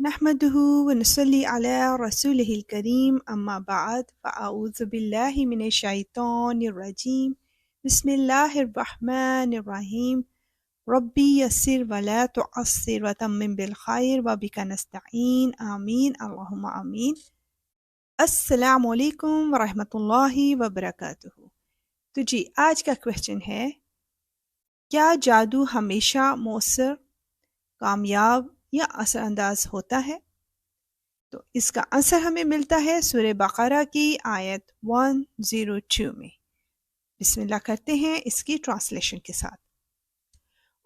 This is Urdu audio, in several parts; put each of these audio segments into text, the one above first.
نحمده ونصلي على رسوله الكريم أما بعد فأعوذ بالله من الشيطان الرجيم بسم الله الرحمن الرحيم ربي يسر ولا تعسر وتمم بالخير وبك نستعين آمين اللهم آمين. السلام علیکم ورحمۃ اللہ وبرکاتہ. تو جی آج کا کویسچن ہے، کیا جادو ہمیشہ مؤثر، کامیاب یا اثر انداز ہوتا ہے؟ تو اس کا آنسر ہمیں ملتا ہے سورہ بقرہ کی آیت 102 میں. بسم اللہ کرتے ہیں اس کی ٹرانسلیشن کے ساتھ.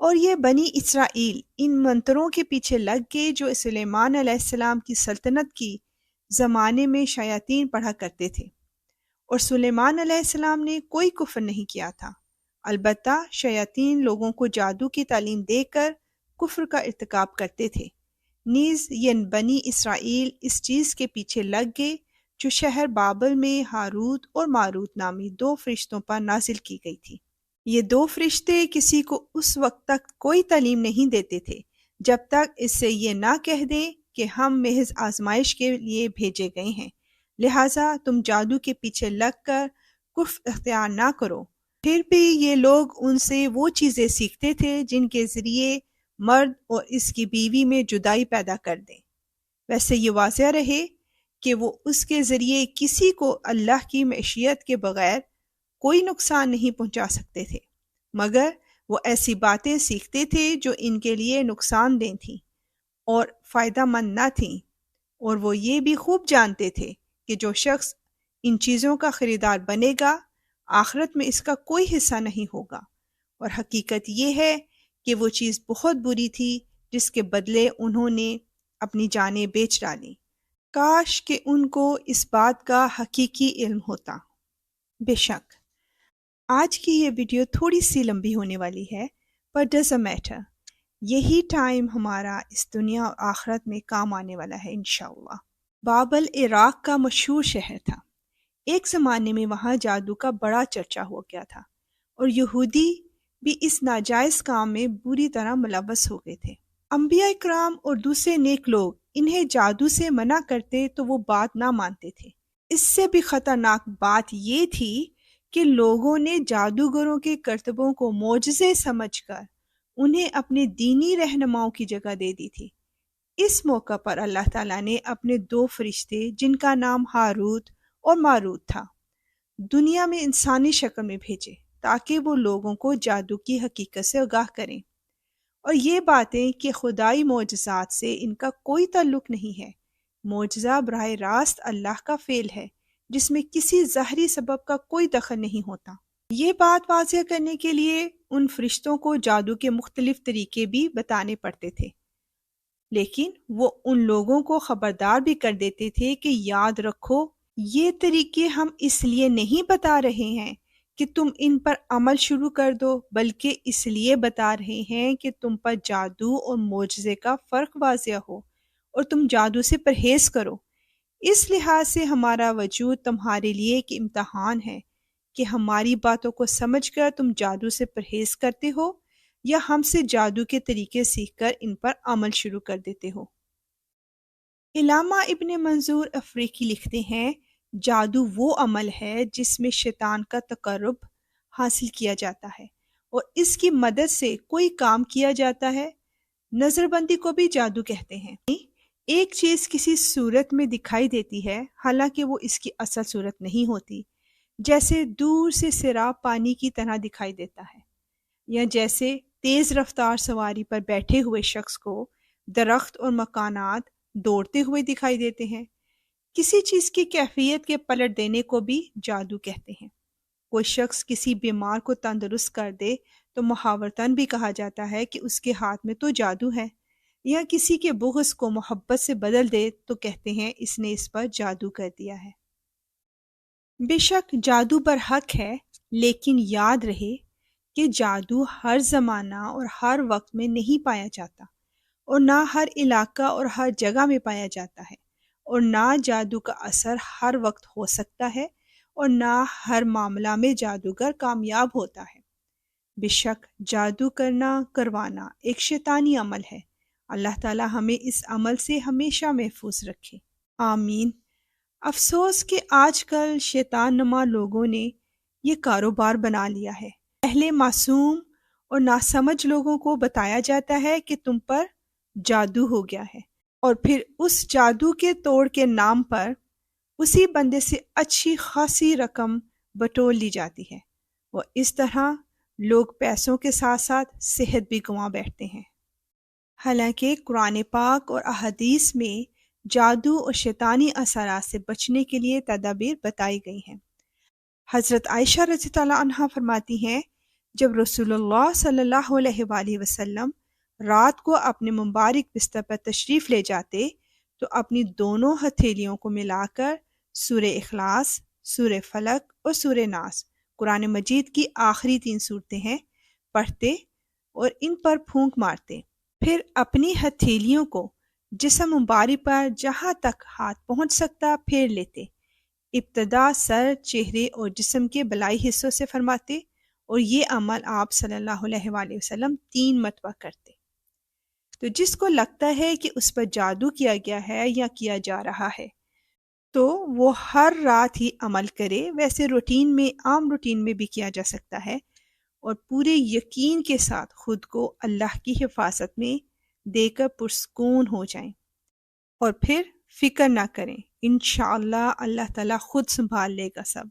اور یہ بنی اسرائیل ان منتروں کے پیچھے لگ گئے جو سلیمان علیہ السلام کی سلطنت کی زمانے میں شیاطین پڑھا کرتے تھے، اور سلیمان علیہ السلام نے کوئی کفر نہیں کیا تھا، البتہ شیاطین لوگوں کو جادو کی تعلیم دے کر کفر کا ارتکاب کرتے تھے. نیز یہ بنی اسرائیل اس چیز کے پیچھے لگ گئے جو شہر بابل میں ہاروت اور ماروت نامی دو فرشتوں پر نازل کی گئی تھی. یہ دو فرشتے کسی کو اس وقت تک کوئی تعلیم نہیں دیتے تھے جب تک اس سے یہ نہ کہہ دیں کہ ہم محض آزمائش کے لیے بھیجے گئے ہیں، لہٰذا تم جادو کے پیچھے لگ کر کفر اختیار نہ کرو. پھر بھی یہ لوگ ان سے وہ چیزیں سیکھتے تھے جن کے ذریعے مرد اور اس کی بیوی میں جدائی پیدا کر دیں. ویسے یہ واضح رہے کہ وہ اس کے ذریعے کسی کو اللہ کی معیشت کے بغیر کوئی نقصان نہیں پہنچا سکتے تھے، مگر وہ ایسی باتیں سیکھتے تھے جو ان کے لیے نقصان دہ تھیں اور فائدہ مند نہ تھیں، اور وہ یہ بھی خوب جانتے تھے کہ جو شخص ان چیزوں کا خریدار بنے گا آخرت میں اس کا کوئی حصہ نہیں ہوگا، اور حقیقت یہ ہے کہ وہ چیز بہت بری تھی جس کے بدلے انہوں نے اپنی جانیں بیچ ڈالیں. کاش کہ ان کو اس بات کا حقیقی علم ہوتا. بے شک آج کی یہ ویڈیو تھوڑی سی لمبی ہونے والی ہے، پر ڈزنٹ میٹر، یہی ٹائم ہمارا اس دنیا اور آخرت میں کام آنے والا ہے انشاءاللہ. بابل عراق کا مشہور شہر تھا. ایک زمانے میں وہاں جادو کا بڑا چرچا ہو گیا تھا، اور یہودی بھی اس ناجائز کام میں بری طرح ملوث ہو گئے تھے. انبیاء اکرام اور دوسرے نیک لوگ انہیں جادو سے منع کرتے تو وہ بات نہ مانتے تھے. اس سے بھی خطرناک بات یہ تھی کہ لوگوں نے جادوگروں کے کرتبوں کو معجزے سمجھ کر انہیں اپنے دینی رہنماؤں کی جگہ دے دی تھی. اس موقع پر اللہ تعالیٰ نے اپنے دو فرشتے جن کا نام ہاروت اور ماروت تھا دنیا میں انسانی شکل میں بھیجے تاکہ وہ لوگوں کو جادو کی حقیقت سے آگاہ کریں، اور یہ باتیں کہ خدائی معجزات سے ان کا کوئی تعلق نہیں ہے. معجزہ براہ راست اللہ کا فعل ہے جس میں کسی ظاہری سبب کا کوئی دخل نہیں ہوتا. یہ بات واضح کرنے کے لیے ان فرشتوں کو جادو کے مختلف طریقے بھی بتانے پڑتے تھے، لیکن وہ ان لوگوں کو خبردار بھی کر دیتے تھے کہ یاد رکھو یہ طریقے ہم اس لیے نہیں بتا رہے ہیں کہ تم ان پر عمل شروع کر دو، بلکہ اس لیے بتا رہے ہیں کہ تم پر جادو اور معجزے کا فرق واضح ہو اور تم جادو سے پرہیز کرو. اس لحاظ سے ہمارا وجود تمہارے لیے ایک امتحان ہے کہ ہماری باتوں کو سمجھ کر تم جادو سے پرہیز کرتے ہو یا ہم سے جادو کے طریقے سیکھ کر ان پر عمل شروع کر دیتے ہو. علامہ ابن منظور افریقی لکھتے ہیں، جادو وہ عمل ہے جس میں شیطان کا تقرب حاصل کیا جاتا ہے اور اس کی مدد سے کوئی کام کیا جاتا ہے. نظر بندی کو بھی جادو کہتے ہیں. ایک چیز کسی صورت میں دکھائی دیتی ہے حالانکہ وہ اس کی اصل صورت نہیں ہوتی، جیسے دور سے سیراب پانی کی طرح دکھائی دیتا ہے، یا جیسے تیز رفتار سواری پر بیٹھے ہوئے شخص کو درخت اور مکانات دوڑتے ہوئے دکھائی دیتے ہیں. کسی چیز کی کیفیت کے پلٹ دینے کو بھی جادو کہتے ہیں. کوئی شخص کسی بیمار کو تندرست کر دے تو محاورتاً بھی کہا جاتا ہے کہ اس کے ہاتھ میں تو جادو ہے، یا کسی کے بغض کو محبت سے بدل دے تو کہتے ہیں اس نے اس پر جادو کر دیا ہے. بے شک جادو برحق ہے، لیکن یاد رہے کہ جادو ہر زمانہ اور ہر وقت میں نہیں پایا جاتا، اور نہ ہر علاقہ اور ہر جگہ میں پایا جاتا ہے، اور نہ جادو کا اثر ہر وقت ہو سکتا ہے، اور نہ ہر معاملہ میں جادوگر کامیاب ہوتا ہے. بے شک جادو کروانا ایک شیطانی عمل ہے، اللہ تعالی ہمیں اس عمل سے ہمیشہ محفوظ رکھے، آمین۔ افسوس کہ آج کل شیطان نما لوگوں نے یہ کاروبار بنا لیا ہے۔ پہلے معصوم اور ناسمجھ لوگوں کو بتایا جاتا ہے کہ تم پر جادو ہو گیا ہے، اور پھر اس جادو کے توڑ کے نام پر اسی بندے سے اچھی خاصی رقم بٹور لی جاتی ہے، اور اس طرح لوگ پیسوں کے ساتھ ساتھ صحت بھی گنوا بیٹھتے ہیں۔ حالانکہ قرآن پاک اور احادیث میں جادو اور شیطانی اثرات سے بچنے کے لیے تدابیر بتائی گئی ہیں۔ حضرت عائشہ رضی اللہ عنہا فرماتی ہیں، جب رسول اللہ صلی اللہ علیہ وآلہ وسلم رات کو اپنے مبارک بستر پر تشریف لے جاتے تو اپنی دونوں ہتھیلیوں کو ملا کر سورہ اخلاص، سورہ فلق اور سورہ ناس، قرآن مجید کی آخری 3 صورتیں ہیں، پڑھتے اور ان پر پھونک مارتے، پھر اپنی ہتھیلیوں کو جسم مبارک پر جہاں تک ہاتھ پہنچ سکتا پھیر لیتے، ابتدا سر، چہرے اور جسم کے بلائی حصوں سے فرماتے، اور یہ عمل آپ صلی اللہ علیہ وآلہ وسلم 3 مرتبہ کرتے۔ تو جس کو لگتا ہے کہ اس پر جادو کیا گیا ہے یا کیا جا رہا ہے تو وہ ہر رات ہی عمل کرے، ویسے عام روٹین میں بھی کیا جا سکتا ہے، اور پورے یقین کے ساتھ خود کو اللہ کی حفاظت میں دے کر پرسکون ہو جائیں، اور پھر فکر نہ کریں، انشاءاللہ اللہ تعالیٰ خود سنبھال لے گا سب۔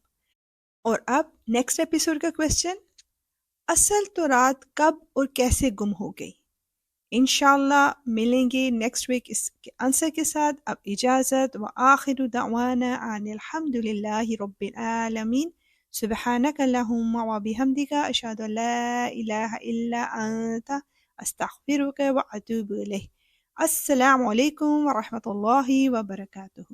اور اب نیکسٹ ایپیسوڈ کا کویسچن، اصل تو رات کب اور کیسے گم ہو گئی؟ انشاءاللہ ملیں گے نیکسٹ ویک اس کے آنسر کے ساتھ۔ اب اجازت، وآخر دعوانا ان الحمد للہ رب العالمین، سبحانک اللہم وبحمدک، اشہد ان لا الہ الا انت، استغفرک واتوب الیک۔ السلام علیکم ورحمۃ اللہ وبرکاتہ۔